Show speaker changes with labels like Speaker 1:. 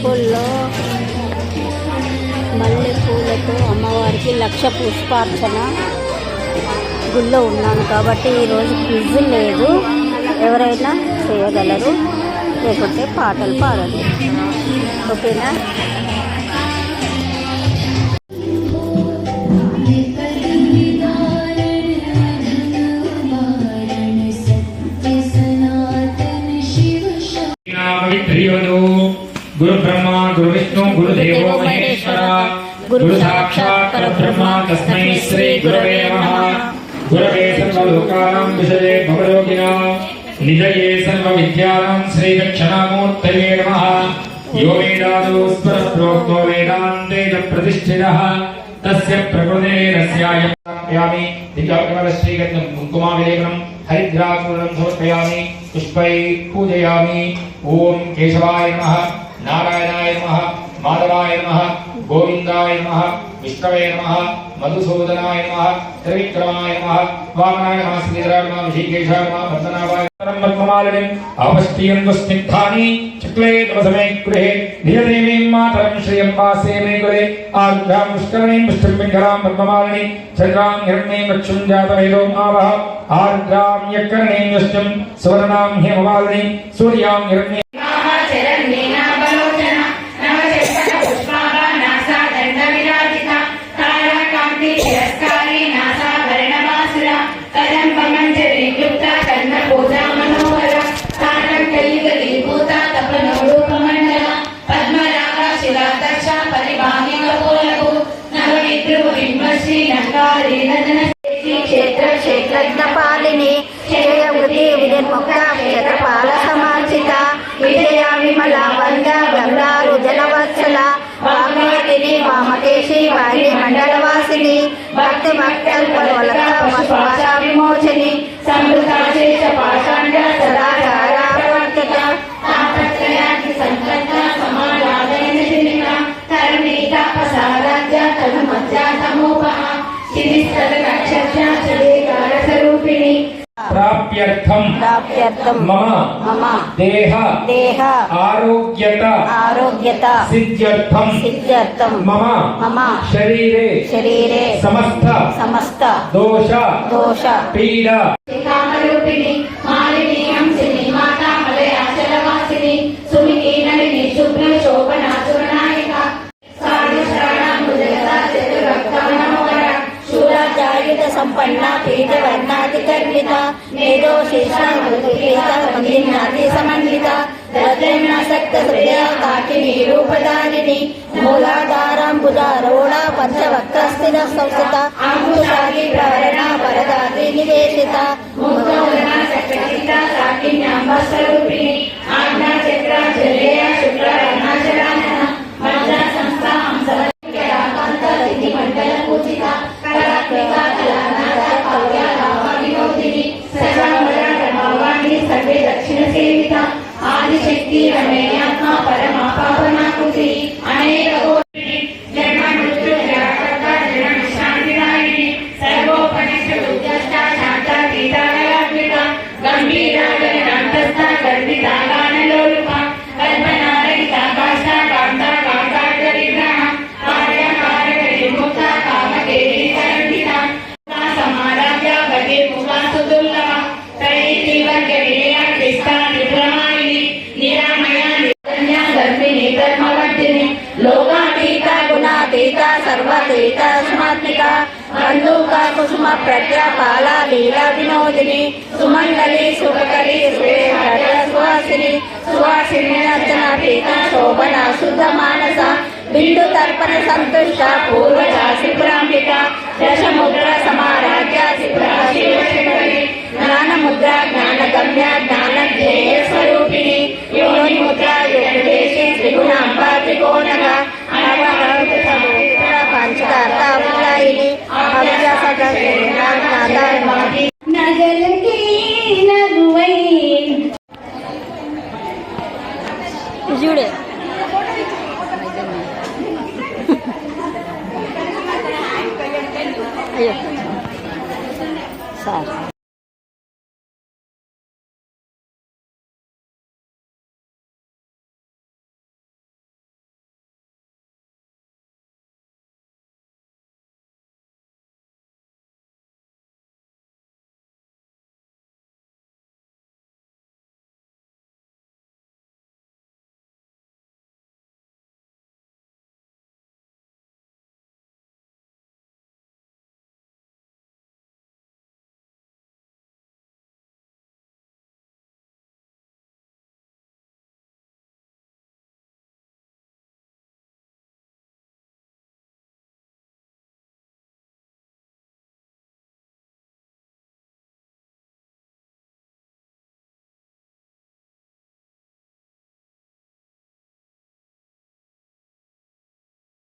Speaker 1: టెంపుల్లో మల్లెపూలతో అమ్మవారికి 1,00,000 పుష్పార్చన గుళ్ళో ఉన్నాను కాబట్టి ఈరోజు క్విజ్ లేదు. ఎవరైనా చేయగలరు, లేకుంటే పాటలు పాడాలి. ఓకేనా?
Speaker 2: गुरु ब्रह्मा गुरु विष्णु गुरु देवो महेश्वर गुरु साक्षात् परब्रह्म तस्मै श्री गुरवे नमः। गुरवे सर्वलोकानां विषये भवरोगिणां निधये सर्वविद्यानां श्री दक्षिणामूर्तये नमः। यो वेदादो स्वरप्रोक्तो वेदान्ते च प्रतिष्ठितः तस्य प्रकृतेरस्याय समर्पयामि। दिव्याकमलश्रीगन्धं कुङ्कुमाभिलेपनं हरिद्रापूर्णं समर्पयामि। पुष्पैः पूजयामि। ओम केशवाय नमः, नारायणाय नमः, माधवाय नमः, गोविंदाय नमः, विष्णवे नमः, मधुसूदनाय नमः, त्रिविक्रमाय नमः, वामनाय नमः, श्रीधराय नमः, ऋषिकेशाय नमः, वर्धनाय पद्ममालिनीं आवष्टियन्तु स्निग्धानि चक्ले तमसमे गृहे धियदेवीं मातरं श्रियं वासे मे कुले आर्द्रां पुष्करणीं पुष्टिम्बिङ्करां पद्ममालिनीं चन्द्रां हिरण्यं लक्ष्मीं जातवेदों आवह आर्द्रां यक्करणीं यष्टिं सुवर्णां हेममालिनीं सूर्यां हिरण्यं
Speaker 1: क्षेत्रपालिनी जयवृति विजन्मुक्ता क्षेत्रपाल समार्चिता विजया विमला वंदा गंगारु जनवत्सला वाग्मतिनी वामकेशी वाहिनी मंडलवासिनी भक्ति भक्तल्पलता विमोचनी समृता शेष पाषाण्ड सदाचारा प्रवर्तिता तापत्रयाति संकल्पना समाराधनशिलिका तरणीता प्रसाराज्य तनुमज्जा तमोपहा
Speaker 2: प्राप्यर्थम मम देह आरोग्यता सिद्ध्यर्थम मम शरीरे समस्त दोष पीड़ा
Speaker 3: कामरूपिणी मालिनी हंसिनी माता मलयाचलवासिनी सुमिनी नलिनी शुभ्र शोभना सुरनायिका
Speaker 1: संपन्ना पीठ वर्णाधिकर्मिता मेधो शीर्षाति समन्विता रजनासक्त हृदया काकिनी रूपधारिणी मूलाधाराम्बुजारूढा पंचवक्त्रस्थिर संस्थिता अंकुशाली प्रारणा वरदाति निवेशिता मुखौलना चक्रचिता साकिन्याम्बस्वरूपिणी आज्ञा चक्रा जलेया शुक्ला रत्नाचलानना मज्जा संस्था हंसव मंडल पूजिता कलात्मिका सर्वे दक्षिण सेविता आदिशक्ति रमणीयात्मा परमा पावना कुटी अनेक जन्म मृत्यु जराकर्ता जन्म शांतिदायिनी सर्वोपनिषद उद्यष्टा शांता तीतालयात्मिका गंभीरा गणनांतस्था गर्भिता गानलोलुका कल्पनारहिता काष्ठा कांता कांताग्रविग्रह कार्यकारकरी मुक्ता कामकेली करंडिता समाराध्या बहिर्मुखा सुदुर्लभा लोकातीता गुणातीता सर्वातीता स्मात्मिका बंधुका कुसुम प्रज्ञा पाला लीला विनोदिनी सुमंगली सुभकरी सुहासिनी सुहासिनी अर्चना पीता शोभना शुद्ध मानसा बिंदु तर्पण संतुष्ट पूर्वजा शिप्रांबिका दशमुद्रा समाराध्या शिप्राशिवशंकरी ज्ञान मुद्रा ज्ञान गम्या ज्ञान ध्येय स्वरूपिणी योनि मुद्रा योगदेशी त्रिगुणांबा त्रिकोणगा पंचदातायिनी जुड़े अयो सार